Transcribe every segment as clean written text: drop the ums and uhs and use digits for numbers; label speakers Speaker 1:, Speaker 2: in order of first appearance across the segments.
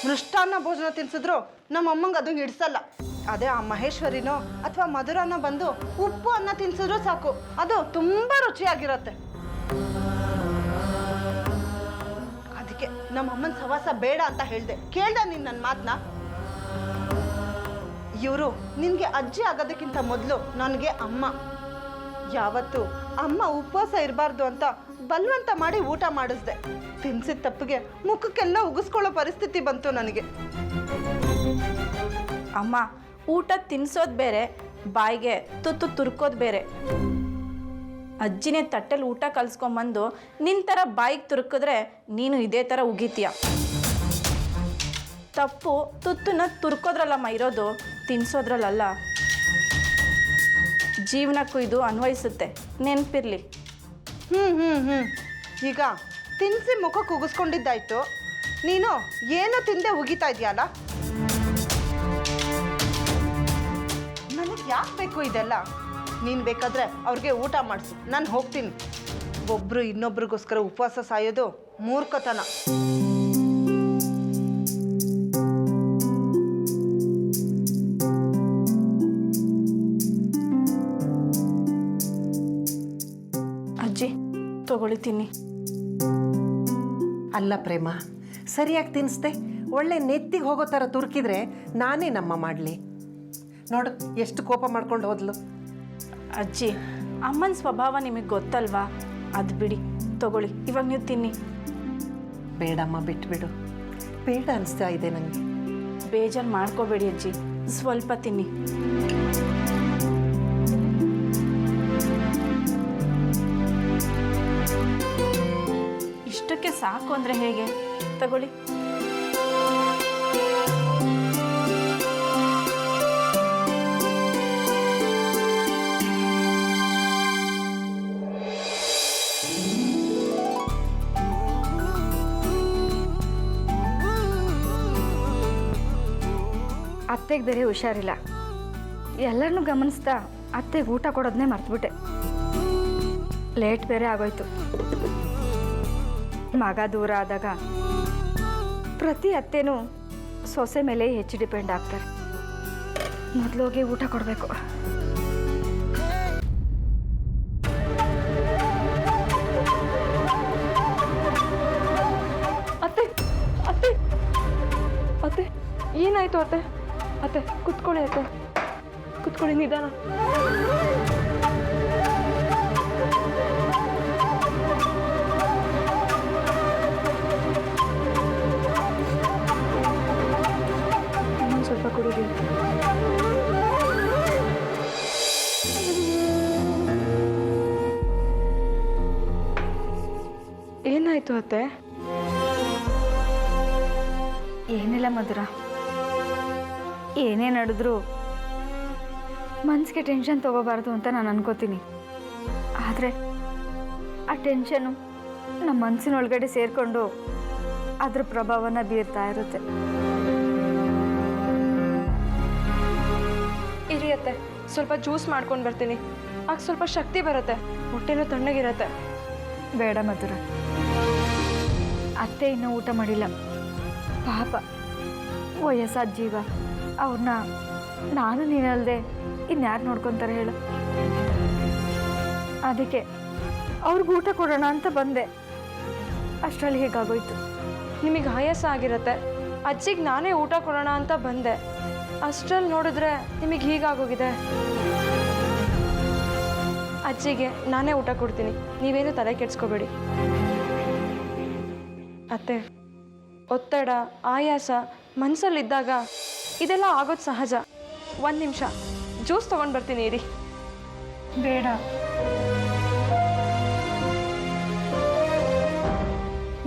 Speaker 1: ಮೃಷ್ಟಾನ್ನ ಭೋಜನ ತಿನ್ಸಿದ್ರು ನಮ್ಮ ಅಮ್ಮಂಗೆ ಅದು ಹಿಡ್ಸಲ್ಲ. ಅದೇ ಆ ಮಹೇಶ್ವರಿನೋ ಅಥವಾ ಮಧುರನೋ ಬಂದು ಉಪ್ಪು ಅನ್ನ ತಿನ್ಸಿದ್ರು ಸಾಕು, ಅದು ತುಂಬ ರುಚಿಯಾಗಿರುತ್ತೆ. ಅದಕ್ಕೆ ನಮ್ಮ ಅಮ್ಮನ ಸವಾಸ ಬೇಡ ಅಂತ ಹೇಳ್ದೆ. ಕೇಳ್ದ ನೀನು ನನ್ನ ಮಾತನ್ನ? ಇವರು ನಿನಗೆ ಅಜ್ಜಿ ಆಗೋದಕ್ಕಿಂತ ಮೊದಲು ನನಗೆ ಅಮ್ಮ. ಯಾವತ್ತು ಅಮ್ಮ ಉಪವಾಸ ಇರಬಾರ್ದು ಅಂತ ಬಲವಂತ ಮಾಡಿ ಊಟ ಮಾಡಿಸ್ದೆ. ತಿನ್ಸಿದ ತಪ್ಪಿಗೆ ಮುಖಕ್ಕೆಲ್ಲ ಉಗಿಸ್ಕೊಳ್ಳೋ ಪರಿಸ್ಥಿತಿ ಬಂತು ನನಗೆ.
Speaker 2: ಅಮ್ಮ, ಊಟ ತಿನ್ಸೋದು ಬೇರೆ, ಬಾಯಿಗೆ ತುತ್ತು ತುರ್ಕೋದು ಬೇರೆ. ಅಜ್ಜಿನೇ ತಟ್ಟೆಲಿ ಊಟ ಕಲ್ಸ್ಕೊಂಬಂದು ನಿನ್ನ ಥರ ಬಾಯಿಗೆ ತುರ್ಕಿದ್ರೆ ನೀನು ಇದೇ ಥರ ಉಗಿತೀಯ. ತಪ್ಪು ತುತ್ತನ್ನ ತುರ್ಕೋದ್ರಲ್ಲಮ್ಮ ಇರೋದು, ತಿನ್ಸೋದ್ರಲ್ಲ. ಜೀವನಕ್ಕೂ ಇದು ಅನ್ವಯಿಸುತ್ತೆ, ನೆನಪಿರಲಿ.
Speaker 1: ಈಗ ತಿನ್ಸಿ ಮುಖಕ್ಕೆ ಉಗಿಸ್ಕೊಂಡಿದ್ದಾಯ್ತು, ನೀನು ಏನೋ ತಿಂದೆ ಉಗಿತಾ ಇದೆಯಲ್ಲ. ನನಗೆ ಯಾಕೆ ಬೇಕು ಇದೆಲ್ಲ? ನೀನು ಬೇಕಾದರೆ ಅವ್ರಿಗೆ ಊಟ ಮಾಡಿಸು, ನಾನು ಹೋಗ್ತೀನಿ. ಒಬ್ಬರು ಇನ್ನೊಬ್ರಿಗೋಸ್ಕರ ಉಪವಾಸ ಸಾಯೋದು ಮೂರ್ಖತನ.
Speaker 2: ಅಜ್ಜಿ ತಗೊಳ್ತೀನಿ.
Speaker 3: ಅಲ್ಲ ಪ್ರೇಮ, ಸರಿಯಾಗಿ ತಿನ್ನಿಸ್ದೆ. ಒಳ್ಳೆ ನೆತ್ತಿಗೆ ಹೋಗೋ ಥರ ತುರ್ಕಿದ್ರೆ ನಾನೇ ನಮ್ಮ ಮಾಡಲಿ. ನೋಡು ಎಷ್ಟು ಕೋಪ ಮಾಡ್ಕೊಂಡು ಹೋದ್ಲು.
Speaker 2: ಅಜ್ಜಿ, ಅಮ್ಮನ ಸ್ವಭಾವ ನಿಮಗೆ ಗೊತ್ತಲ್ವಾ? ಅದು ಬಿಡಿ, ತಗೊಳ್ಳಿ, ಇವಾಗ ನೀವು ತಿನ್ನಿ.
Speaker 3: ಬೇಡಮ್ಮ, ಬಿಟ್ಬಿಡು. ಬೇಡ ಅನಿಸ್ತಾ ಇದೆ ನನಗೆ.
Speaker 2: ಬೇಜಾರು ಮಾಡ್ಕೋಬೇಡಿ ಅಜ್ಜಿ, ಸ್ವಲ್ಪ ತಿನ್ನಿ. ಇಷ್ಟಕ್ಕೆ ಸಾಕು ಅಂದರೆ ಹೇಗೆ? ತಗೊಳ್ಳಿ.
Speaker 4: ಅತ್ತೆಗೆ ಬೇರೆ ಹುಷಾರಿಲ್ಲ. ಎಲ್ಲರನ್ನೂ ಗಮನಿಸ್ತಾ ಅತ್ತೆಗೆ ಊಟ ಕೊಡೋದನ್ನೇ ಮರ್ತುಬಿಟ್ಟೆ. ಲೇಟ್ ಬೇರೆ ಆಗೋಯ್ತು. ಮಗ ದೂರ ಆದಾಗ ಪ್ರತಿ ಅತ್ತೆನೂ ಸೊಸೆ ಮೇಲೆ ಹೆಚ್ಚು ಡಿಪೆಂಡ್ ಆಗ್ತಾರೆ. ಮೊದಲೋಗಿ ಊಟ ಕೊಡಬೇಕು.
Speaker 5: ಅತ್ತೆ ಅತ್ತೆ ಅತ್ತೆ ಏನಾಯ್ತು ಅತ್ತೆ? ಅತ್ತೆ ಕುತ್ಕೊಳ್ಳಿ, ಅತ್ತೆ ಕುತ್ಕೊಳ್ಳಿ, ನಿಧಾನ. ಸ್ವಲ್ಪ ಕುಡಿರಿ. ಏನಾಯ್ತು ಅತ್ತೆ?
Speaker 4: ಏನಿಲ್ಲ ಮಧುರ, ಏನೇ ನಡೆದ್ರು ಮನಸ್ಸಿಗೆ ಟೆನ್ಷನ್ ತಗೋಬಾರ್ದು ಅಂತ ನಾನು ಅನ್ಕೋತೀನಿ. ಆದರೆ ಆ ಟೆನ್ಷನು ನಮ್ಮ ಮನಸ್ಸಿನೊಳಗಡೆ ಸೇರಿಕೊಂಡು ಅದ್ರ ಪ್ರಭಾವನ ಬೀರ್ತಾ ಇರುತ್ತೆ.
Speaker 5: ಇರಿ ಅತ್ತೆ, ಸ್ವಲ್ಪ ಜ್ಯೂಸ್ ಮಾಡ್ಕೊಂಡು ಬರ್ತೀನಿ, ಆಗ ಸ್ವಲ್ಪ ಶಕ್ತಿ ಬರುತ್ತೆ, ಹೊಟ್ಟೆನೂ ತಣ್ಣಗಿರುತ್ತೆ.
Speaker 4: ಬೇಡ ಮಧುರ, ಅತ್ತೆ ಇನ್ನೂ ಊಟ ಮಾಡಿಲ್ಲ. ಪಾಪ ವಯಸ್ಸಾದ ಜೀವ, ಅವ್ರನ್ನ ನಾನು ನೀನಲ್ಲದೆ ಇನ್ಯಾರು ನೋಡ್ಕೊತಾರೆ ಹೇಳು? ಅದಕ್ಕೆ ಅವ್ರಿಗೆ ಊಟ ಕೊಡೋಣ ಅಂತ ಬಂದೆ. ಅಷ್ಟರಲ್ಲಿ ಹೇಗಾಗೋಯ್ತು.
Speaker 5: ನಿಮಗೆ ಆಯಾಸ ಆಗಿರುತ್ತೆ, ಅಜ್ಜಿಗೆ ನಾನೇ ಊಟ ಕೊಡೋಣ ಅಂತ ಬಂದೆ. ಅಷ್ಟರಲ್ಲಿ ನೋಡಿದ್ರೆ ನಿಮಗೆ ಹೀಗಾಗೋಗಿದೆ. ಅಜ್ಜಿಗೆ ನಾನೇ ಊಟ ಕೊಡ್ತೀನಿ, ನೀವೇನು ತಲೆ ಕೆಡ್ಸ್ಕೋಬೇಡಿ. ಅತ್ತೆ, ಒತ್ತಡ, ಆಯಾಸ ಮನಸ್ಸಲ್ಲಿದ್ದಾಗ ಇದೆಲ್ಲ ಆಗೋದು ಸಹಜ. ಒಂದು ನಿಮಿಷ ಜ್ಯೂಸ್ ತೊಗೊಂಡು ಬರ್ತೀನಿ ಇರಿ.
Speaker 4: ಬೇಡ,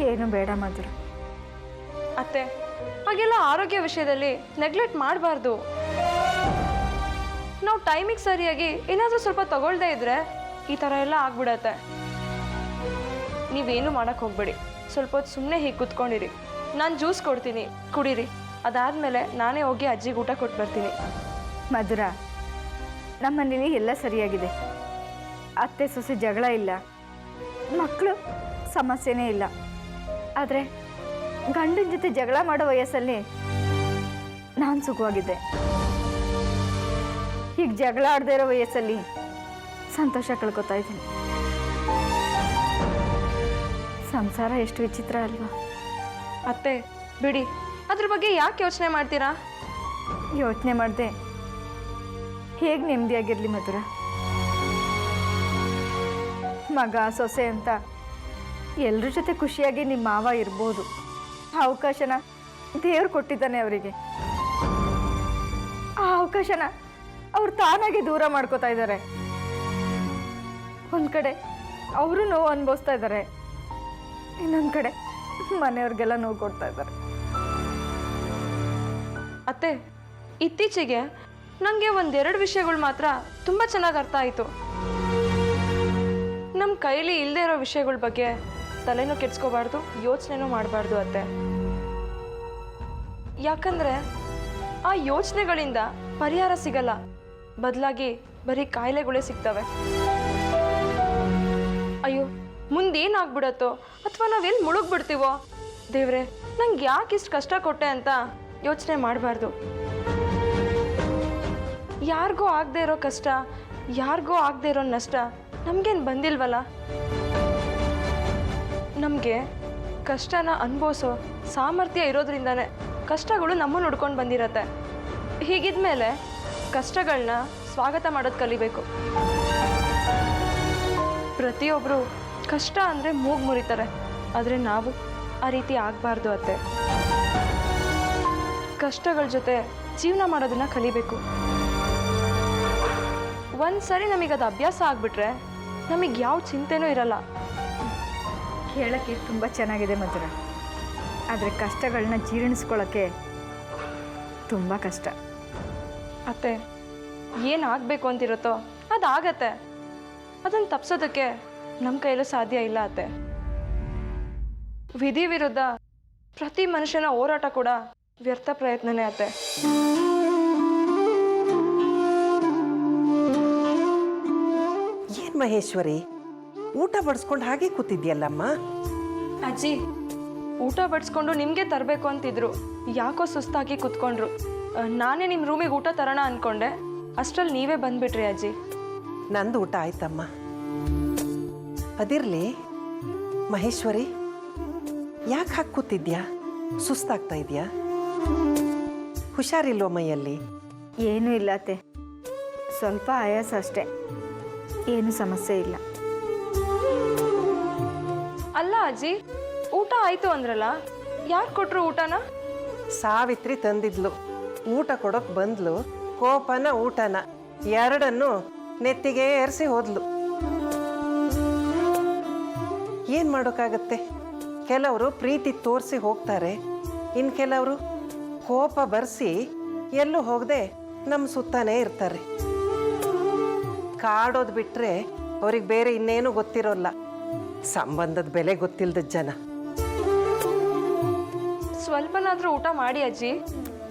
Speaker 4: ಏನು ಬೇಡ ಮಧುರ.
Speaker 5: ಅತ್ತೆ, ಹಾಗೆಲ್ಲ ಆರೋಗ್ಯ ವಿಷಯದಲ್ಲಿ ನೆಗ್ಲೆಕ್ಟ್ ಮಾಡಬಾರ್ದು. ನಾವು ಟೈಮಿಗೆ ಸರಿಯಾಗಿ ಏನಾದರೂ ಸ್ವಲ್ಪ ತಗೊಳ್ದೇ ಇದ್ರೆ ಈ ಥರ ಎಲ್ಲ ಆಗ್ಬಿಡತ್ತೆ. ನೀವೇನು ಮಾಡೋಕ್ಕೆ ಹೋಗ್ಬೇಡಿ, ಸ್ವಲ್ಪ ಹೊತ್ತು ಸುಮ್ಮನೆ ಹೀಗೆ ಕೂತ್ಕೊಂಡಿರಿ. ನಾನು ಜ್ಯೂಸ್ ಕೊಡ್ತೀನಿ, ಕುಡೀರಿ. ಅದಾದಮೇಲೆ ನಾನೇ ಹೋಗಿ ಅಜ್ಜಿಗೆ ಊಟ ಕೊಟ್ಟು ಬರ್ತೀನಿ.
Speaker 4: ಮಧುರ, ನಮ್ಮನೇಲಿ ಎಲ್ಲ ಸರಿಯಾಗಿದೆ. ಅತ್ತೆ ಸೊಸೆ ಜಗಳ ಇಲ್ಲ, ಮಕ್ಕಳು ಸಮಸ್ಯೆನೇ ಇಲ್ಲ. ಆದರೆ ಗಂಡನ ಜೊತೆ ಜಗಳ ಮಾಡೋ ವಯಸ್ಸಲ್ಲಿ ನಾನು ಸುಖವಾಗಿದ್ದೆ. ಈಗ ಜಗಳ ಆಡದೇ ಇರೋ ವಯಸ್ಸಲ್ಲಿ ಸಂತೋಷ ಕಳ್ಕೊತಾ ಇದ್ದೀನಿ. ಸಂಸಾರ ಎಷ್ಟು ವಿಚಿತ್ರ ಅಲ್ವಾ?
Speaker 5: ಅತ್ತೆ ಬಿಡಿ, ಅದ್ರ ಬಗ್ಗೆ ಯಾಕೆ ಯೋಚನೆ ಮಾಡ್ತೀರಾ?
Speaker 4: ಯೋಚನೆ ಮಾಡಿದೆ ಹೇಗೆ ನೆಮ್ಮದಿಯಾಗಿರಲಿ ಮಧುರ. ಮಗ ಸೊಸೆ ಅಂತ ಎಲ್ಲರ ಜೊತೆ ಖುಷಿಯಾಗಿ ನಿಮ್ಮ ಮಾವ ಇರ್ಬೋದು. ಆ ಅವಕಾಶನ ದೇವ್ರು ಕೊಟ್ಟಿದ್ದಾನೆ ಅವರಿಗೆ. ಆ ಅವಕಾಶನ ಅವ್ರು ತಾನಾಗಿ ದೂರ ಮಾಡ್ಕೋತಾ ಇದ್ದಾರೆ. ಒಂದು ಕಡೆ ಅವರು ನೋವು ಅನುಭವಿಸ್ತಾ ಇದ್ದಾರೆ, ಇನ್ನೊಂದು ಕಡೆ ಮನೆಯವ್ರಿಗೆಲ್ಲ ನೋವು ಕೊಡ್ತಾ ಇದ್ದಾರೆ.
Speaker 5: ಅತ್ತೆ, ಇತ್ತೀಚೆಗೆ ನನಗೆ ಒಂದೆರಡು ವಿಷಯಗಳು ಮಾತ್ರ ತುಂಬ ಚೆನ್ನಾಗಿ ಅರ್ಥ ಆಯಿತು. ನಮ್ಮ ಕೈಲಿ ಇಲ್ಲದೆ ಇರೋ ವಿಷಯಗಳ ಬಗ್ಗೆ ತಲೆನೂ ಕೆಡ್ಸ್ಕೋಬಾರ್ದು, ಯೋಚನೆನೂ ಮಾಡಬಾರ್ದು ಅತ್ತೆ. ಯಾಕಂದರೆ ಆ ಯೋಚನೆಗಳಿಂದ ಪರಿಹಾರ ಸಿಗಲ್ಲ, ಬದಲಾಗಿ ಬರೀ ಕಾಯಿಲೆಗಳೇ ಸಿಗ್ತವೆ. ಅಯ್ಯೋ, ಮುಂದೇನಾಗ್ಬಿಡತ್ತೋ ಅಥವಾ ನಾವೆಲ್ಲಿ ಮುಳುಗ್ಬಿಡ್ತೀವೋ, ದೇವ್ರೆ ನಂಗೆ ಯಾಕೆ ಇಷ್ಟು ಕಷ್ಟ ಕೊಟ್ಟೆ ಅಂತ ಯೋಚನೆ ಮಾಡಬಾರ್ದು. ಯಾರಿಗೂ ಆಗದೆ ಇರೋ ಕಷ್ಟ, ಯಾರಿಗೂ ಆಗದೆ ಇರೋ ನಷ್ಟ ನಮಗೇನು ಬಂದಿಲ್ವಲ್ಲ. ನಮಗೆ ಕಷ್ಟನ ಅನುಭವಿಸೋ ಸಾಮರ್ಥ್ಯ ಇರೋದ್ರಿಂದನೇ ಕಷ್ಟಗಳು ನಮ್ಮನ್ನು ನೋಡ್ಕೊಂಡು ಬಂದಿರತ್ತೆ. ಹೀಗಿದ್ಮೇಲೆ ಕಷ್ಟಗಳನ್ನ ಸ್ವಾಗತ ಮಾಡೋದು ಕಲಿಬೇಕು. ಪ್ರತಿಯೊಬ್ಬರು ಕಷ್ಟ ಅಂದರೆ ಮೂಗು ಮುರಿತಾರೆ, ಆದರೆ ನಾವು ಆ ರೀತಿ ಆಗಬಾರ್ದು ಅತ್ತೆ. ಕಷ್ಟಗಳ ಜೊತೆ ಜೀವನ ಮಾಡೋದನ್ನ ಕಲಿಬೇಕು. ಒಂದ್ಸರಿ ನಮಗದು ಅಭ್ಯಾಸ ಆಗಿಬಿಟ್ರೆ ನಮಗೆ ಯಾವ ಚಿಂತೆನೂ ಇರಲ್ಲ.
Speaker 4: ಹೇಳೋಕ್ಕೆ ತುಂಬ ಚೆನ್ನಾಗಿದೆ ಮಧುರ, ಆದರೆ ಕಷ್ಟಗಳನ್ನ ಜೀರ್ಣಿಸ್ಕೊಳ್ಳೋಕ್ಕೆ ತುಂಬ ಕಷ್ಟ.
Speaker 5: ಅತ್ತೆ, ಏನಾಗಬೇಕು ಅಂತಿರುತ್ತೋ ಅದಾಗತ್ತೆ. ಅದನ್ನು ತಪ್ಸೋದಕ್ಕೆ ನಮ್ಮ ಕೈಲೂ ಸಾಧ್ಯ ಇಲ್ಲ ಅತ್ತೆ. ವಿಧಿ ವಿರುದ್ಧ ಪ್ರತಿ ಮನುಷ್ಯನ ಹೋರಾಟ ಕೂಡ ವ್ಯರ್ಥ ಪ್ರಯತ್ನನೇ ಅತ್ತೆ.
Speaker 3: ಏನು ಮಹೇಶ್ವರಿ, ಊಟ ಬಡಿಸ್ಕೊಂಡು ಹಾಗೆ ಕೂತಿದ್ಯಲ್ಲಮ್ಮ?
Speaker 5: ಅಜ್ಜಿ, ಊಟ ಬಡಿಸ್ಕೊಂಡು ನಿಮಗೆ ತರಬೇಕು ಅಂತಿದ್ರು, ಯಾಕೋ ಸುಸ್ತಾಗಿ ಕುತ್ಕೊಂಡ್ರು. ನಾನೇ ನಿಮ್ಮ ರೂಮಿಗೆ ಊಟ ತರೋಣ ಅಂದ್ಕೊಂಡೆ, ಅಷ್ಟರಲ್ಲಿ ನೀವೇ ಬಂದ್ಬಿಟ್ರಿ ಅಜ್ಜಿ.
Speaker 3: ನಂದು ಊಟ ಆಯ್ತಮ್ಮ. ಅದಿರಲಿ ಮಹೇಶ್ವರಿ, ಯಾಕೆ ಹಾಕಿ ಕೂತಿದ್ಯಾ? ಸುಸ್ತಾಗ್ತಾ ಇದೆಯಾ? ಹುಷಾರಿಲ್ವ ಮೈಯಲ್ಲಿ?
Speaker 4: ಏನೂ ಇಲ್ಲ ಅತ್ತೆ, ಸ್ವಲ್ಪ ಆಯಾಸ ಅಷ್ಟೇ, ಏನು ಸಮಸ್ಯೆ ಇಲ್ಲ.
Speaker 5: ಅಲ್ಲ ಅಜ್ಜಿ, ಊಟ ಆಯ್ತು ಅಂದ್ರಲ್ಲ, ಯಾರು ಕೊಟ್ರು ಊಟನ?
Speaker 3: ಸಾವಿತ್ರಿ ತಂದಿದ್ಲು. ಊಟ ಕೊಡೋಕೆ ಬಂದ್ಲು, ಕೋಪನ ಊಟನ ಎರಡನ್ನು ನೆತ್ತಿಗೆ ಏರಿಸಿ ಹೋದ್ಲು. ಏನು ಮಾಡೋಕ್ಕಾಗತ್ತೆ? ಕೆಲವರು ಪ್ರೀತಿ ತೋರಿಸಿ ಹೋಗ್ತಾರೆ, ಇನ್ನು ಕೆಲವರು ಕೋಪ ಬರೆಸಿ ಎಲ್ಲೂ ಹೋಗದೆ ನಮ್ಮ ಸುತ್ತಾನೇ ಇರ್ತಾರೆ. ಕಾಡೋದು ಬಿಟ್ಟರೆ ಅವ್ರಿಗೆ ಬೇರೆ ಇನ್ನೇನು ಗೊತ್ತಿರೋಲ್ಲ. ಸಂಬಂಧದ ಬೆಲೆ ಗೊತ್ತಿಲ್ಲದ ಜನ.
Speaker 5: ಸ್ವಲ್ಪನಾದ್ರೂ ಊಟ ಮಾಡಿ ಅಜ್ಜಿ.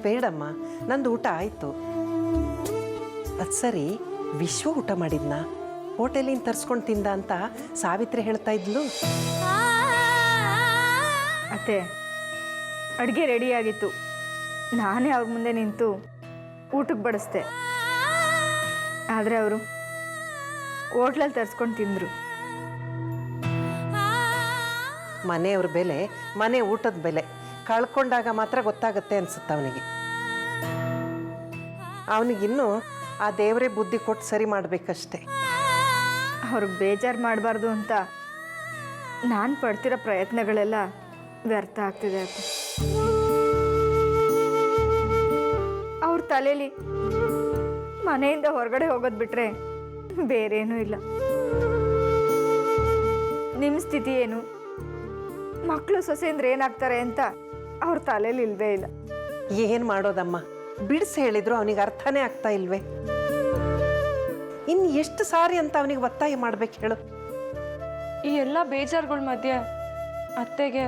Speaker 3: ಬೇಡಮ್ಮ, ನಂದು ಊಟ ಆಯಿತು. ಅದು ಸರಿ, ವಿಶ್ವ ಊಟ ಮಾಡಿದ್ನ? ಹೋಟೆಲಿಂದ ತರಿಸ್ಕೊಂಡು ತಿಂದ ಅಂತ ಸಾವಿತ್ರಿ ಹೇಳ್ತಾ ಇದ್ಲು.
Speaker 4: ಅತ್ತೆ, ಅಡುಗೆ ರೆಡಿಯಾಗಿತ್ತು, ನಾನೇ ಅವ್ರ ಮುಂದೆ ನಿಂತು ಊಟಕ್ಕೆ ಬಡಿಸ್ದೆ. ಆದರೆ ಅವರು ಹೋಟ್ಲಲ್ಲಿ ತರಿಸ್ಕೊಂಡು ತಿಂದರು.
Speaker 3: ಮನೆಯವ್ರ ಬೆಲೆ, ಮನೆ ಊಟದ ಬೆಲೆ ಕಳ್ಕೊಂಡಾಗ ಮಾತ್ರ ಗೊತ್ತಾಗುತ್ತೆ ಅನ್ಸುತ್ತೆ ಅವನಿಗೆ. ಅವನಿಗಿನ್ನೂ ಆ ದೇವರೇ ಬುದ್ಧಿ ಕೊಟ್ಟು ಸರಿ ಮಾಡಬೇಕಷ್ಟೆ.
Speaker 4: ಅವ್ರಿಗೆ ಬೇಜಾರು ಮಾಡಬಾರ್ದು ಅಂತ ನಾನು ಪಡ್ತಿರೋ ಪ್ರಯತ್ನಗಳೆಲ್ಲ ವ್ಯರ್ಥ ಆಗ್ತಿದೆ ಅತ್ತೆ. ಅವ್ರ ತಲೆಯಲ್ಲಿ ಮನೆಯಿಂದ ಹೊರಗಡೆ ಹೋಗೋದು ಬಿಟ್ರೆ ಬೇರೇನೂ ಇಲ್ಲ. ನಿಮ್ಮ ಸ್ಥಿತಿ ಏನು, ಮಕ್ಕಳು ಸೊಸೆ ಅಂದ್ರೆ ಏನಾಗ್ತಾರೆ ಅಂತ ಅವ್ರ ತಲೆಯಲ್ಲಿ ಇಲ್ಲವೇ ಇಲ್ಲ.
Speaker 3: ಏನು ಮಾಡೋದಮ್ಮ, ಬಿಡಿಸಿ ಹೇಳಿದ್ರು ಅವನಿಗೆ ಅರ್ಥನೇ ಆಗ್ತಾ ಇಲ್ವೇ? ಇನ್ನು ಎಷ್ಟು ಸಾರಿ ಅಂತ ಅವನಿಗೆ ಒತ್ತಾಯ ಮಾಡ್ಬೇಕು ಹೇಳು?
Speaker 5: ಈ ಎಲ್ಲ ಬೇಜಾರುಗಳ ಮಧ್ಯೆ ಅತ್ತೆಗೆ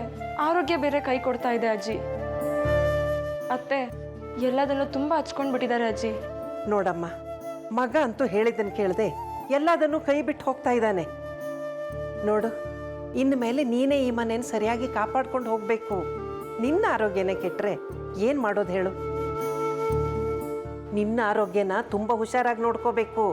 Speaker 5: ಆರೋಗ್ಯ ಬೇರೆ ಕೈ ಕೊಡ್ತಾ ಇದೆ ಅಜ್ಜಿ. ಅತ್ತೆ ಎಲ್ಲದನ್ನು ತುಂಬ ಹಚ್ಕೊಂಡು ಬಿಟ್ಟಿದ್ದಾರೆ ಅಜ್ಜಿ.
Speaker 3: ನೋಡಮ್ಮ, ಮಗ ಅಂತೂ ಹೇಳಿದ್ದನ್ನು ಕೇಳದೆ ಎಲ್ಲದನ್ನು ಕೈ ಬಿಟ್ಟು ಹೋಗ್ತಾ ಇದ್ದಾನೆ. ನೋಡು, ಇನ್ನು ಮೇಲೆ ನೀನೇ ಈ ಮನೇನ ಸರಿಯಾಗಿ ಕಾಪಾಡ್ಕೊಂಡು ಹೋಗಬೇಕು. ನಿನ್ನ ಆರೋಗ್ಯನೇ ಕೆಟ್ಟರೆ ಏನು ಮಾಡೋದು ಹೇಳು? ನಿನ್ನ ಆರೋಗ್ಯನ ತುಂಬ ಹುಷಾರಾಗಿ ನೋಡ್ಕೋಬೇಕು.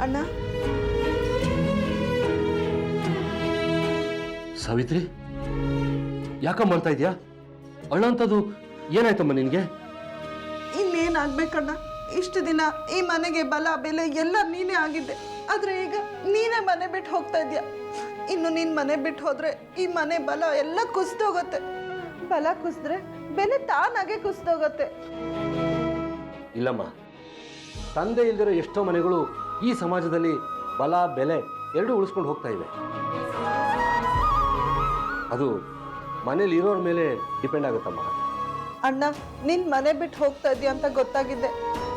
Speaker 1: ಅಣ್ಣ,
Speaker 6: ಸಾವಿತ್ರಿ, ಯಾಕಮ್ಮ ಮಾಡ್ತಾ ಇದೆಯಾ? ಅಳ್ಳಂಥದ್ದು ಏನಾಯ್ತಮ್ಮ ನಿನಗೆ?
Speaker 1: ಇನ್ನೇನಾಗ್ಬೇಕಣ್ಣ? ಇಷ್ಟು ದಿನ ಈ ಮನೆಗೆ ಬಲ ಬೆಲೆ ಎಲ್ಲ ನೀನೇ ಆಗಿದ್ದೆ. ಆದ್ರೆ ಈಗ ನೀನೇ ಮನೆ ಬಿಟ್ಟು ಹೋಗ್ತಾ ಇದೀಯ. ಇನ್ನು ನೀನ್ ಮನೆ ಬಿಟ್ಟು ಹೋದ್ರೆ ಈ ಮನೆ ಬಲ ಎಲ್ಲ ಕುಸ್ದೋಗತ್ತೆ. ಬಲ ಕುಸಿದ್ರೆ ಬೆಲೆ ತಾನಾಗೆ ಕುಸ್ದೋಗತ್ತೆ.
Speaker 6: ಇಲ್ಲಮ್ಮ, ತಂದೆ ಇಲ್ದಿರೋ ಎಷ್ಟೋ ಮನೆಗಳು ಈ ಸಮಾಜದಲ್ಲಿ ಬಲ ಬೆಲೆ ಎರಡೂ ಉಳಿಸ್ಕೊಂಡು ಹೋಗ್ತಾ ಇವೆ. ಅದು ಮನೇಲಿ ಇರೋರ ಮೇಲೆ ಡಿಪೆಂಡ್ ಆಗುತ್ತಮ್ಮ.
Speaker 1: ಅಣ್ಣ, ನಿನ್ ಮನೆ ಬಿಟ್ಟು ಹೋಗ್ತಾ ಇದೀಯ ಅಂತ ಗೊತ್ತಾಗಿದ್ದೆ.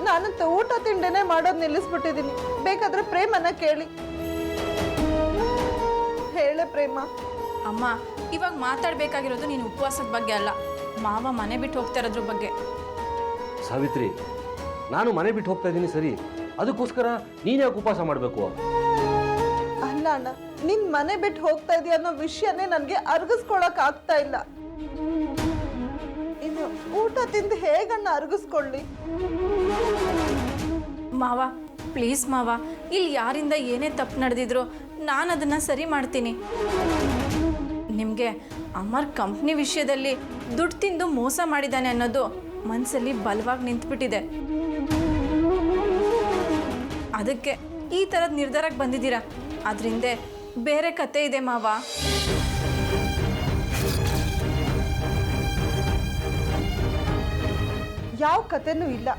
Speaker 1: ನಾನಂತ ಊಟ ತಿಂಡಿನೇ ಮಾಡೋದು ನಿಲ್ಲಿಸ್ಬಿಟ್ಟಿದ್ದೀನಿ. ಬೇಕಾದ್ರೆ ಪ್ರೇಮನ ಕೇಳಿ. ಹೇಳೆ ಪ್ರೇಮ.
Speaker 2: ಅಮ್ಮ, ಇವಾಗ ಮಾತಾಡಬೇಕಾಗಿರೋದು ನೀನು ಉಪವಾಸದ ಬಗ್ಗೆ ಅಲ್ಲ, ಮಾವ ಮನೆ ಬಿಟ್ಟು ಹೋಗ್ತಾ ಇರೋದ್ರ ಬಗ್ಗೆ.
Speaker 6: ಸಾವಿತ್ರಿ, ನಾನು ಮನೆ ಬಿಟ್ಟು ಹೋಗ್ತಾ ಇದ್ದೀನಿ ಸರಿ, ಅದಕ್ಕೋಸ್ಕರ ನೀನು ಯಾಕೆ ಉಪವಾಸ ಮಾಡಬೇಕು?
Speaker 1: ಅಲ್ಲ ಅಣ್ಣ, ನಿನ್ ಮನೆ ಬಿಟ್ಟು ಹೋಗ್ತಾ ಇದೀಯ ಅನ್ನೋ ವಿಷಯನೇ ನನಗೆ ಅರ್ಗಿಸ್ಕೊಳಕ್ ಆಗ್ತಾ ಇಲ್ಲ. ಇನ್ನು ಊಟ ತಿಂದು ಹೇಗಣ್ಣ ಅರ್ಗಿಸ್ಕೊಳ್ಳಿ?
Speaker 2: ಮಾವ, ಪ್ಲೀಸ್ ಮಾವ, ಇಲ್ಲಿ ಯಾರಿಂದ ಏನೇ ತಪ್ಪು ನಡೆದಿದ್ರು ನಾನು ಅದನ್ನು ಸರಿ ಮಾಡ್ತೀನಿ. ನಿಮಗೆ ಅಮರ್ ಕಂಪ್ನಿ ವಿಷಯದಲ್ಲಿ ದುಡ್ಡು ತಿಂದು ಮೋಸ ಮಾಡಿದ್ದಾನೆ ಅನ್ನೋದು ಮನಸ್ಸಲ್ಲಿ ಬಲವಾಗಿ ನಿಂತುಬಿಟ್ಟಿದೆ. ಅದಕ್ಕೆ ಈ ಥರದ ನಿರ್ಧಾರಕ್ಕೆ ಬಂದಿದ್ದೀರಾ. ಅದರಿಂದ ಬೇರೆ ಕತೆ ಇದೆ ಮಾವ.
Speaker 1: ಯಾವ ಕತೆನೂ ಇಲ್ಲ.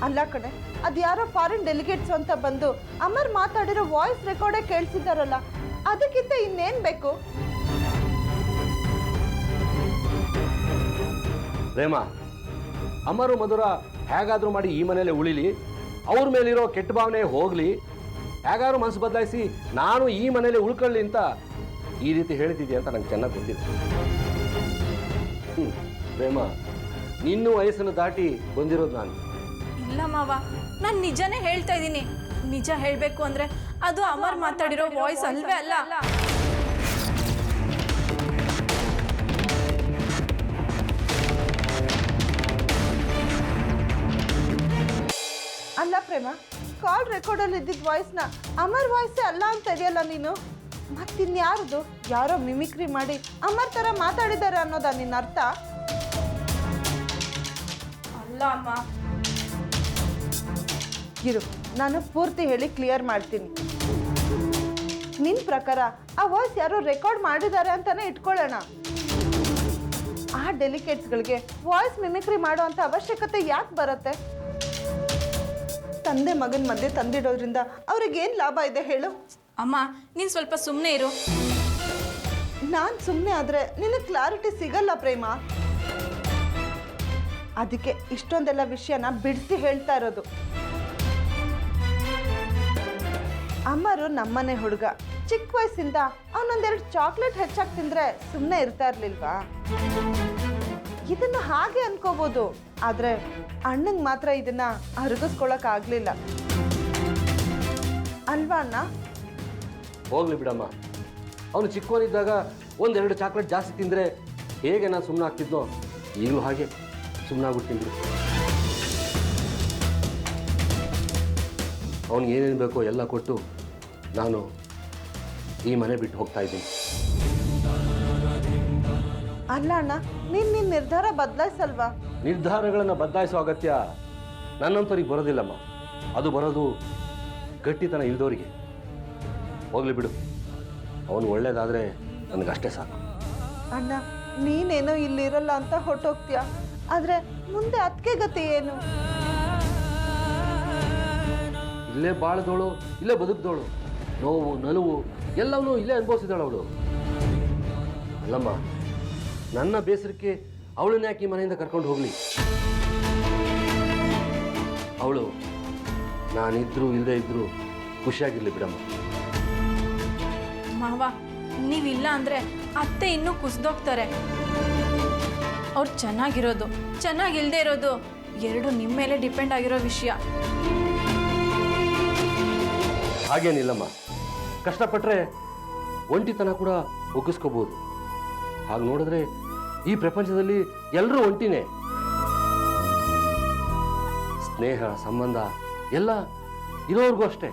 Speaker 1: ಅಲ್ಲ ಕಣೆ, ಅದ್ಯಾರೋ ಫಾರಿನ್ ಡೆಲಿಗೇಟ್ಸ್ ಅಂತ ಬಂದು ಅಮರ್ ಮಾತಾಡಿರೋ ವಾಯ್ಸ್ ರೆಕಾರ್ಡೇ ಕೇಳಿಸಿದಾರಲ್ಲ, ಅದಕ್ಕಿಂತ ಇನ್ನೇನ್ ಬೇಕು?
Speaker 6: ಪ್ರೇಮ, ಅಮರು ಮಧುರ ಹೇಗಾದರೂ ಮಾಡಿ ಈ ಮನೇಲೆ ಉಳಿಲಿ, ಅವ್ರ ಮೇಲಿರೋ ಕೆಟ್ಟ ಭಾವನೆ ಹೋಗಲಿ, ಹೇಗಾದ್ರೂ ಮನಸ್ಸು ಬದಲಾಯಿಸಿ ನಾನು ಈ ಮನೇಲಿ ಉಳ್ಕೊಳ್ಳಿ ಅಂತ ಈ ರೀತಿ ಹೇಳ್ತಿದ್ದೆ ಅಂತ ನಂಗೆ ಚೆನ್ನಾಗಿ ಗೊತ್ತಿದೆ. ಪ್ರೇಮ, ನಿನ್ನೂ ವಯಸ್ಸನ್ನು ದಾಟಿ ಬಂದಿರೋದು ನಾನು.
Speaker 2: ಇಲ್ಲ ಮಾವ, ನಾನು ನಿಜನೇ ಹೇಳ್ತಾ ಇದ್ದೀನಿ. ನಿಜ ಹೇಳಬೇಕು ಅಂದರೆ ಅದು ಅಮರ್ ಮಾತಾಡಿರೋ ವಾಯ್ಸ್ ಅಲ್ವೇ ಅಲ್ಲ.
Speaker 1: ಅಲ್ಲ ಪ್ರೇಮ, ಕಾಲ್ ರೆಕಾರ್ಡಲ್ಲಿ ಇದ್ದಿದ್ದ ವಾಯ್ಸ್ನ ಅಮರ್ ವಾಯ್ಸೇ ಅಲ್ಲ ಅಂತ ಇದೆಯಲ್ಲ ನೀನು. ಮತ್ತಿನ್ಯಾರದು? ಯಾರೋ ಮಿಮಿಕ್ರಿ ಮಾಡಿ ಅಮರ್ ಥರ ಮಾತಾಡಿದ್ದಾರೆ ಅನ್ನೋದಾ ನಿನ್ನ ಅರ್ಥ?
Speaker 2: ಅಲ್ಲ ಅಮ್ಮ.
Speaker 1: ಇರು, ನಾನು ಪೂರ್ತಿ ಹೇಳಿ ಕ್ಲಿಯರ್ ಮಾಡ್ತೀನಿ. ನಿನ್ನ ಪ್ರಕಾರ ಆ ವಾಯ್ಸ್ ಯಾರೋ ರೆಕಾರ್ಡ್ ಮಾಡಿದ್ದಾರೆ ಅಂತಾನೆ ಇಟ್ಕೊಳ್ಳೋಣ. ಆ ಡೆಲಿಕೇಟ್ಸ್ಗಳಿಗೆ ವಾಯ್ಸ್ ಮಿಮಿಕ್ರಿ ಮಾಡೋ ಅಂತ ಅವಶ್ಯಕತೆ ಯಾಕೆ ಬರುತ್ತೆ? ತಂದೆ ಮಗನ ಮಧ್ಯೆ ತಂದಿಡೋದ್ರಿಂದ ಅವ್ರಿಗೇನು ಲಾಭ ಇದೆ ಹೇಳು?
Speaker 2: ಅಮ್ಮ, ನೀನು ಸ್ವಲ್ಪ ಸುಮ್ಮನೆ ಇರು.
Speaker 1: ನಾನು ಸುಮ್ಮನೆ ಆದರೆ ನಿನಗೆ ಕ್ಲಾರಿಟಿ ಸಿಗಲ್ಲ ಪ್ರೇಮ. ಅದಕ್ಕೆ ಇಷ್ಟೊಂದೆಲ್ಲ ವಿಷಯನ ಬಿಡಿಸಿ ಹೇಳ್ತಾ ಇರೋದು. ಅಮ್ಮರು ನಮ್ಮನೆ ಹುಡುಗ, ಚಿಕ್ಕ ವಯಸ್ಸಿಂದ ಅವನೊಂದೆರಡು ಚಾಕ್ಲೇಟ್ ಹೆಚ್ಚಾಗಿ ತಿಂದರೆ ಸುಮ್ಮನೆ ಇರ್ತಾ ಇರ್ಲಿಲ್ವಾ? ಇದನ್ನು ಹಾಗೆ ಅನ್ಕೋಬೋದು, ಆದರೆ ಅಣ್ಣಂಗೆ ಮಾತ್ರ ಇದನ್ನ ಅರಗಿಸ್ಕೊಳಕ್ ಆಗ್ಲಿಲ್ಲ ಅಲ್ವಾ ಅಣ್ಣ?
Speaker 6: ಹೋಗ್ಲಿ ಬಿಡಮ್ಮ, ಅವನು ಚಿಕ್ಕವನಿದ್ದಾಗ ಒಂದೆರಡು ಚಾಕ್ಲೇಟ್ ಜಾಸ್ತಿ ತಿಂದರೆ ಹೇಗೆ ನಾನು ಸುಮ್ಮನೆ ಆಗ್ತಿದ್ನೋ ಈಗಲೂ ಹಾಗೆ ಸುಮ್ಮನಾಗ್ಬಿಡ್ತೀನಿ. ಅವನಿಗೆ ಏನೇನು ಬೇಕೋ ಎಲ್ಲ ಕೊಟ್ಟು ನಾನು ಈ ಮನೆ ಬಿಟ್ಟು ಹೋಗ್ತಾ ಇದ್ದೀನಿ.
Speaker 1: ಅಲ್ಲ ಅಣ್ಣ, ನಿನ್ನ ನಿರ್ಧಾರ ಬದಲಾಯಿಸಲ್ವಾ?
Speaker 6: ನಿರ್ಧಾರಗಳನ್ನು ಬದಲಾಯಿಸೋ ಅಗತ್ಯ ನನ್ನಂಥವ್ರಿಗೆ ಬರೋದಿಲ್ಲಮ್ಮ. ಅದು ಬರೋದು ಗಟ್ಟಿತನ ಇಲ್ದವರಿಗೆ. ಹೋಗ್ಲಿ ಬಿಡು, ಅವನು ಒಳ್ಳೇದಾದರೆ ನನಗಷ್ಟೇ ಸಾಕು.
Speaker 1: ಅಣ್ಣ, ನೀನೇನೋ ಇಲ್ಲಿರಲ್ಲ ಅಂತ ಹೊರಟೋಗ್ತೀಯ, ಆದರೆ ಮುಂದೆ ಅದಕ್ಕೆ ಗತಿ ಏನು?
Speaker 6: ಇಲ್ಲೇ ಬಾಳ್ದವಳು, ಇಲ್ಲೇ ಬದುಕ್ದವಳು, ನೋವು ನಲುವು ಎಲ್ಲವನ್ನೂ ಇಲ್ಲೇ ಅನುಭವಿಸಿದಾಳು ಅವಳು. ಅಲ್ಲಮ್ಮ, ನನ್ನ ಬೇಸರಕ್ಕೆ ಅವಳನ್ನ ಯಾಕೆ ಈ ಮನೆಯಿಂದ ಕರ್ಕೊಂಡು ಹೋಗಲಿ? ಅವಳು ನಾನಿದ್ರೂ ಇಲ್ಲದೆ ಇದ್ರೂ ಖುಷಿಯಾಗಿರ್ಲಿ ಬಿಡಮ್ಮ.
Speaker 2: ಮಾವ, ನೀವಿಲ್ಲ ಅಂದರೆ ಅತ್ತೆ ಇನ್ನೂ ಕುಸ್ದೋಗ್ತಾರೆ. ಅವ್ರು ಚೆನ್ನಾಗಿರೋದು ಚೆನ್ನಾಗಿಲ್ಲದೆ ಇರೋದು ಎರಡು ನಿಮ್ಮ ಮೇಲೆ ಡಿಪೆಂಡ್ ಆಗಿರೋ ವಿಷಯ.
Speaker 6: ಹಾಗೇನಿಲ್ಲಮ್ಮ, ಕಷ್ಟಪಟ್ಟರೆ ಒಂಟಿತನ ಕೂಡ ಒಗ್ಗಿಸ್ಕೋಬೋದು. ಹಾಗೆ ನೋಡಿದ್ರೆ ಈ ಪ್ರಪಂಚದಲ್ಲಿ ಎಲ್ಲರೂ ಒಂಟಿನೇ. ಸ್ನೇಹ ಸಂಬಂಧ ಎಲ್ಲ ಇರೋರ್ಗೂ ಅಷ್ಟೇ.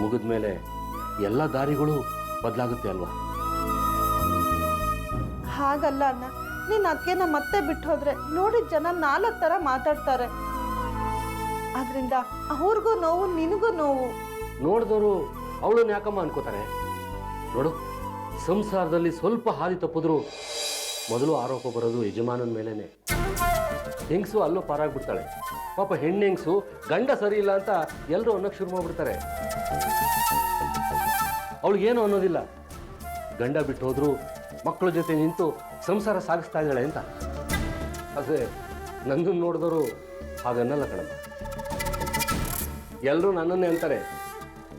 Speaker 6: ಮುಗಿದ ಮೇಲೆ ಎಲ್ಲ ದಾರಿಗಳು ಬದಲಾಗುತ್ತೆ ಅಲ್ವಾ?
Speaker 1: ಹಾಗಲ್ಲ ಅಣ್ಣ, ನೀನು ಅದಕ್ಕೆ ಮತ್ತೆ ಬಿಟ್ಟು ಹೋದ್ರೆ ನೋಡಿದ ಜನ 4 ಥರ ಮಾತಾಡ್ತಾರೆ. ಅದರಿಂದ ಅವ್ರಿಗೂ ನೋವು, ನಿನಗೂ ನೋವು.
Speaker 6: ನೋಡಿದವರು ಅವಳನ್ನ ಯಾಕಮ್ಮ ಅನ್ಕೋತಾರೆ? ನೋಡು, ಸಂಸಾರದಲ್ಲಿ ಸ್ವಲ್ಪ ಹಾದಿ ತಪ್ಪಿದ್ರು ಮೊದಲು ಆರೋಪ ಬರೋದು ಯಜಮಾನನ ಮೇಲೇನೆ. ಹೆಂಗಸು ಅಲ್ಲೂ ಪಾರಾಗ್ಬಿಡ್ತಾಳೆ. ಪಾಪ ಹೆಣ್ಣೆಂಗಸು ಗಂಡ ಸರಿ ಇಲ್ಲ ಅಂತ ಎಲ್ಲರೂ ಅನ್ನೋಕ್ಕೆ ಶುರು ಮಾಡ್ಬಿಡ್ತಾರೆ. ಅವಳಿಗೇನು ಅನ್ನೋದಿಲ್ಲ, ಗಂಡ ಬಿಟ್ಟು ಹೋದ್ರು ಮಕ್ಕಳ ಜೊತೆ ನಿಂತು ಸಂಸಾರ ಸಾಗಿಸ್ತಾ ಇದ್ದಾಳೆ ಅಂತ. ಆದರೆ ನನ್ನನ್ನು ನೋಡಿದವರು ಹಾಗನ್ನಲ್ಲ ಕಣಮ್ಮ. ಎಲ್ಲರೂ ನನ್ನನ್ನೇ ಅಂತಾರೆ,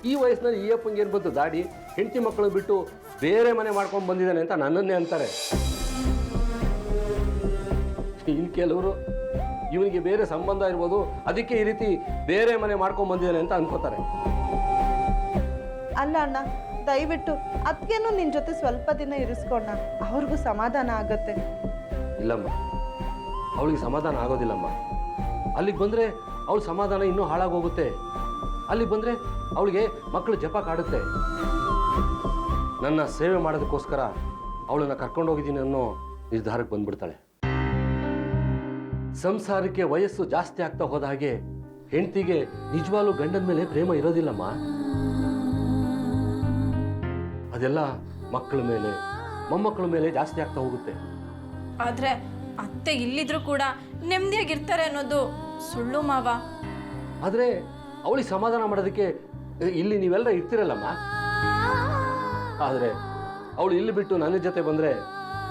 Speaker 6: ಈ ವಯಸ್ಸಿನಲ್ಲಿ ಈ ಅಪ್ಪಂಗೇನು ಬಂತು ದಾಡಿ, ಹೆಂಡತಿ ಮಕ್ಕಳು ಬಿಟ್ಟು ಬೇರೆ ಮನೆ ಮಾಡ್ಕೊಂಡು ಬಂದಿದ್ದಾನೆ ಅಂತ ನನ್ನನ್ನೇ ಅಂತಾರೆ. ಇನ್ನು ಕೆಲವರು ಇವನಿಗೆ ಬೇರೆ ಸಂಬಂಧ ಇರ್ಬೋದು, ಅದಕ್ಕೆ ಈ ರೀತಿ ಬೇರೆ ಮನೆ ಮಾಡ್ಕೊಂಡು ಬಂದಿದ್ದಾನೆ ಅಂತ ಅನ್ಕೋತಾರೆ.
Speaker 1: ಅಲ್ಲ ಅಣ್ಣ, ದಯವಿಟ್ಟು ಅದಕ್ಕೇನು ನಿನ್ನ ಜೊತೆ ಸ್ವಲ್ಪ ದಿನ ಇರಿಸ್ಕೊಂಡ, ಅವ್ರಿಗೂ ಸಮಾಧಾನ ಆಗತ್ತೆ.
Speaker 6: ಇಲ್ಲಮ್ಮ, ಅವಳಿಗೆ ಸಮಾಧಾನ ಆಗೋದಿಲ್ಲಮ್ಮ. ಅಲ್ಲಿಗೆ ಬಂದರೆ ಅವಳ ಸಮಾಧಾನ ಇನ್ನೂ ಹಾಳಾಗೋಗುತ್ತೆ. ಅಲ್ಲಿಗೆ ಬಂದರೆ ಅವಳಿಗೆ ಮಕ್ಕಳು ಜಪ ಕಾಡುತ್ತೆ. ನನ್ನ ಸೇವೆ ಮಾಡೋದಕ್ಕೋಸ್ಕರ ಅವಳನ್ನು ಕರ್ಕೊಂಡೋಗಿದ್ದೀನಿ ಅನ್ನೋ ನಿರ್ಧಾರಕ್ಕೆ ಬಂದ್ಬಿಡ್ತಾಳೆ. ಸಂಸಾರಕ್ಕೆ ವಯಸ್ಸು ಜಾಸ್ತಿ ಆಗ್ತಾ ಹೋದ ಹಾಗೆ ಹೆಂಡತಿಗೆ ನಿಜವಾಗ್ಲೂ ಗಂಡನ ಮೇಲೆ ಪ್ರೇಮ ಇರೋದಿಲ್ಲಮ್ಮ. ಅದೆಲ್ಲ ಮಕ್ಕಳ ಮೇಲೆ, ಮೊಮ್ಮಕ್ಕಳ ಮೇಲೆ ಜಾಸ್ತಿ ಆಗ್ತಾ ಹೋಗುತ್ತೆ.
Speaker 2: ಆದರೆ ಅತ್ತೆ ಇಲ್ಲಿದ್ರು ಕೂಡ ನೆಮ್ಮದಿಯಾಗಿರ್ತಾರೆ ಅನ್ನೋದು ಸುಳ್ಳು ಮಾವ.
Speaker 6: ಆದರೆ ಅವಳಿಗೆ ಸಮಾಧಾನ ಮಾಡೋದಕ್ಕೆ ಇಲ್ಲಿ ನೀವೆಲ್ಲ ಇರ್ತಿರಲ್ಲಮ್ಮ. ಆದರೆ ಅವಳು ಇಲ್ಲಿ ಬಿಟ್ಟು ನನ್ನ ಜೊತೆ ಬಂದರೆ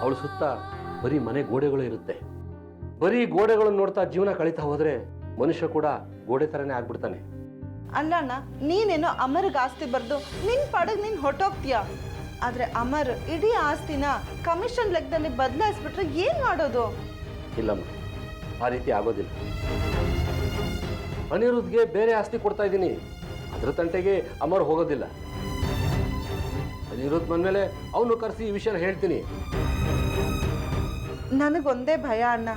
Speaker 6: ಅವಳು ಸುತ್ತ ಬರೀ ಮನೆ ಗೋಡೆಗಳು ಇರುತ್ತೆ. ಬರೀ ಗೋಡೆಗಳನ್ನು ನೋಡ್ತಾ ಜೀವನ ಕಳೀತಾ ಹೋದರೆ ಮನುಷ್ಯ ಕೂಡ ಗೋಡೆ ಥರನೇ ಆಗ್ಬಿಡ್ತಾನೆ.
Speaker 1: ಅಲ್ಲ ಅಣ್ಣ, ನೀನೇನೋ ಅಮರ್ಗೆ ಆಸ್ತಿ ಬರ್ದು ನಿನ್ನ ಪಾಡಿಗೆ ನೀನು ಹೊಟ್ಟೋಗ್ತೀಯ. ಆದರೆ ಅಮರ್ ಇಡೀ ಆಸ್ತಿನ ಕಮಿಷನ್ ಲೆಕ್ಕದಲ್ಲಿ ಬದಲಾಯಿಸ್ಬಿಟ್ರೆ ಏನು ಮಾಡೋದು?
Speaker 6: ಇಲ್ಲಮ್ಮ, ಆ ರೀತಿ ಆಗೋದಿಲ್ಲ. ಅನಿರುದ್ಧ್ಗೆ ಬೇರೆ ಆಸ್ತಿ ಕೊಡ್ತಾ ಇದ್ದೀನಿ, ಅದ್ರ ತಂಟೆಗೆ ಅಮರ್ ಹೋಗೋದಿಲ್ಲ. ಅನಿರುದ್ಧ್ ಬಂದಮೇಲೆ ಅವನು ಕರೆಸಿ ಈ ವಿಷಯನ ಹೇಳ್ತೀನಿ.
Speaker 1: ನನಗೊಂದೇ ಭಯ ಅಣ್ಣ,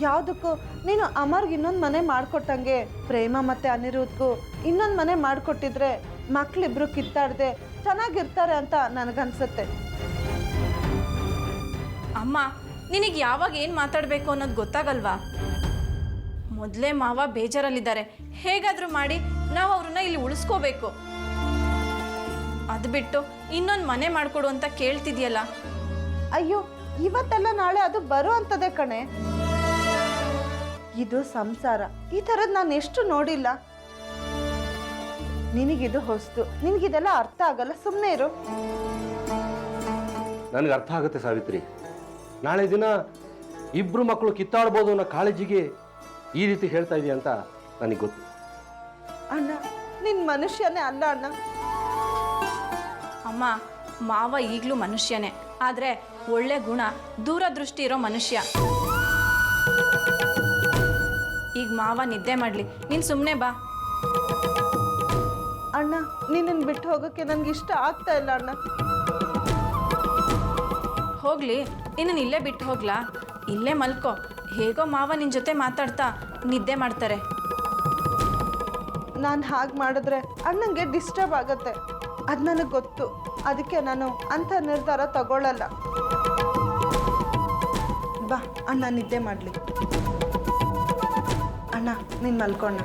Speaker 1: ಯಾವುದಕ್ಕೂ ನೀನು ಅಮರ್ಗೆ ಇನ್ನೊಂದು ಮನೆ ಮಾಡಿಕೊಟ್ಟಂಗೆ ಪ್ರೇಮ ಮತ್ತು ಅನಿರುದ್ಧ್ಗೂ ಇನ್ನೊಂದು ಮನೆ ಮಾಡಿಕೊಟ್ಟಿದ್ರೆ ಮಕ್ಕಳಿಬ್ರು ಕಿತ್ತಾಡದೆ ಚೆನ್ನಾಗಿರ್ತಾರೆ ಅಂತ ನನಗನ್ಸುತ್ತೆ.
Speaker 2: ಅಮ್ಮ, ನಿನಗೆ ಯಾವಾಗ ಏನು ಮಾತಾಡಬೇಕು ಅನ್ನೋದು ಗೊತ್ತಾಗಲ್ವಾ? ಮೊದಲೇ ಮಾವ ಬೇಜಾರಲ್ಲಿದ್ದಾರೆ. ಹೇಗಾದರೂ ಮಾಡಿ ನಾವು ಅವ್ರನ್ನ ಇಲ್ಲಿ ಉಳಿಸ್ಕೋಬೇಕು. ಅದು ಬಿಟ್ಟು ಇನ್ನೊಂದು ಮನೆ ಮಾಡಿಕೊಡು ಅಂತ ಕೇಳ್ತಿದ್ಯಲ್ಲ.
Speaker 1: ಅಯ್ಯೋ, ಇವತ್ತೆಲ್ಲ ನಾಳೆ ಅದು ಬರೋ ಅಂಥದ್ದೇ ಕಣೆ. ಇದು ಸಂಸಾರ, ಈ ಥರದ್ದು ನಾನು ಎಷ್ಟು ನೋಡಿಲ್ಲ. ನಿನಗಿದು ಹೊಸ್ತು, ನಿನಗಿದೆಲ್ಲ ಅರ್ಥ ಆಗಲ್ಲ, ಸುಮ್ಮನೆ ಇರು.
Speaker 6: ನನಗೆ ಅರ್ಥ ಆಗುತ್ತೆ ಸಾವಿತ್ರಿ. ನಾಳೆ ದಿನ ಇಬ್ರು ಮಕ್ಕಳು ಕಿತ್ತಾಡ್ಬೋದು ಅನ್ನೋ ಕಾಳಜಿಗೆ ಈ ರೀತಿ ಹೇಳ್ತಾ ಇದೆಯಾ ಅಂತ ನನಗೆ ಗೊತ್ತು.
Speaker 1: ಅಣ್ಣ, ನಿನ್ನ ಮನುಷ್ಯನೇ ಅಲ್ಲ ಅಣ್ಣ.
Speaker 2: ಅಮ್ಮ, ಮಾವ ಈಗಲೂ ಮನುಷ್ಯನೇ, ಆದರೆ ಒಳ್ಳೆ ಗುಣ, ದೂರದೃಷ್ಟಿ ಇರೋ ಮನುಷ್ಯ. ಈಗ ಮಾವ ನಿದ್ದೆ ಮಾಡಲಿ, ನೀನು ಸುಮ್ಮನೆ ಬಾ.
Speaker 1: ಅಣ್ಣ, ನಿನ್ನನ್ನು ಬಿಟ್ಟು ಹೋಗೋಕ್ಕೆ ನನಗೆ ಇಷ್ಟ ಆಗ್ತಾ ಇಲ್ಲ ಅಣ್ಣ.
Speaker 2: ಹೋಗಲಿ, ನಿನ್ನನ್ನು ಇಲ್ಲೇ ಬಿಟ್ಟು ಹೋಗ್ಲಾ? ಇಲ್ಲೇ ಮಲ್ಕೋ. ಹೇಗೋ ಮಾವ ನಿನ್ನ ಜೊತೆ ಮಾತಾಡ್ತಾ ನಿದ್ದೆ ಮಾಡ್ತಾರೆ.
Speaker 1: ನಾನು ಹಾಗೆ ಮಾಡಿದ್ರೆ ಅಣ್ಣಂಗೆ ಡಿಸ್ಟರ್ಬ್ ಆಗುತ್ತೆ, ಅದು ನನಗೆ ಗೊತ್ತು. ಅದಕ್ಕೆ ನಾನು ಅಂಥ ನಿರ್ಧಾರ ತಗೊಳ್ಳಲ್ಲ. ಬಾ ಅಣ್ಣ, ನಿದ್ದೆ ಮಾಡಲಿ. ಅಣ್ಣ, ನೀನು ಮಲ್ಕೋಣ.